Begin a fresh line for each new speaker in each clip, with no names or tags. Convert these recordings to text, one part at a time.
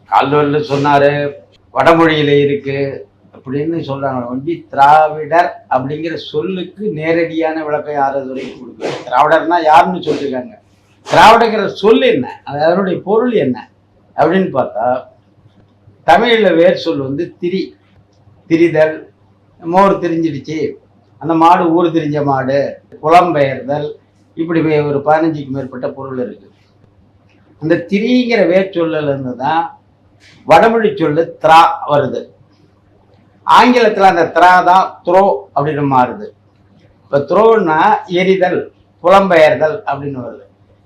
கால்வெல்ல சொன்னாரு, வடமொழியில இருக்கு அப்படின்னு சொல்றாங்க. ஒண்டி திராவிடர் அப்படிங்கிற சொல்லுக்கு நேரடியான விளக்கம் யாரும் வரைக்கும் கொடுக்கல. திராவிடர்னா யாருன்னு சொல்லியிருக்காங்க. திராவிடங்கிற சொல் என்ன, அதனுடைய பொருள் என்ன அப்படின்னு பார்த்தா, தமிழில் வேர் சொல் வந்து திரிதல், மோர் திரிஞ்சிடுச்சு, அந்த மாடு ஊர் திரிஞ்ச மாடு, புலம்பெயர்தல், இப்படி ஒரு 15க்கு மேற்பட்ட பொருள் இருக்கு. அந்த திரிங்கிற வேர் சொல்லல இருந்து தான் வடமொழி சொல்லு திரா வருது. ஆங்கிலத்தில் அந்த திரா தான் த்ரோ அப்படின்னு மாறுது. இப்போ த்ரோன்னா எரிதல், புலம்பெயர்தல் அப்படின்னு வருது.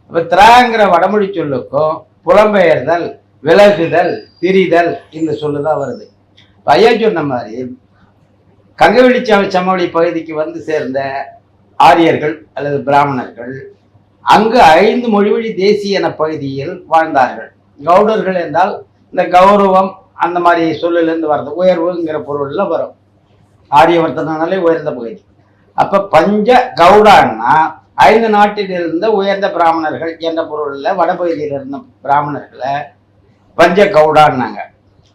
இப்போ திராங்கிற வடமொழி சொல்லுக்கும் புலம்பெயர்தல், விலகுதல், திரிதல் இந்த சொல்லு தான் வருது. ஐயா சொன்ன மாதிரி கங்கவெளி சமவெளி பகுதிக்கு வந்து சேர்ந்த ஆரியர்கள் அல்லது பிராமணர்கள் அங்கு 5 மொழிவழி தேசிய என பகுதியில் வாழ்ந்தார்கள். கவுடர்கள் என்றால் இந்த கௌரவம் அந்த மாதிரி சொல்லிலிருந்து வர்றது, உயர்வுங்கிற பொருள்ல வரும். ஆரியவர்த்தனாலே உயர்ந்த பகுதி. அப்ப பஞ்ச கவுடான்னா 5 நாட்டில் இருந்த உயர்ந்த பிராமணர்கள் என்ற பொருள்ல வடபகுதியில் இருந்த பிராமணர்களை பஞ்ச கவுடான்னாங்க.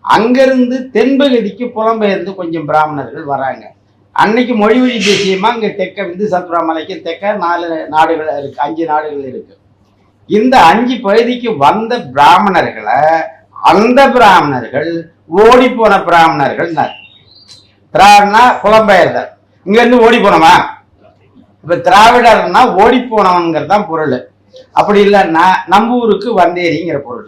அங்கிருந்து தென்பகுதிக்கு புலம்பெயர்ந்து கொஞ்சம் பிராமணர்கள் வராங்க. அன்னைக்கு மொழிவழி தேசியமா இங்க தெற்க இந்து சத்புரா மலைக்கு தெற்க 4 நாடுகள் இருக்கு, 5 நாடுகள் இருக்கு. இந்த 5 பகுதிக்கு வந்த பிராமணர்களை அந்த பிராமணர்கள் ஓடி போன பிராமணர்கள். திராவிடனா புலம்பெயர்தல், இங்க இருந்து ஓடி போனவா. இப்ப திராவிடர்னா ஓடி போனவங்கிறது தான் பொருள். அப்படி இல்லைன்னா நம்ம ஊருக்கு வந்தேரிங்கிற பொருள்.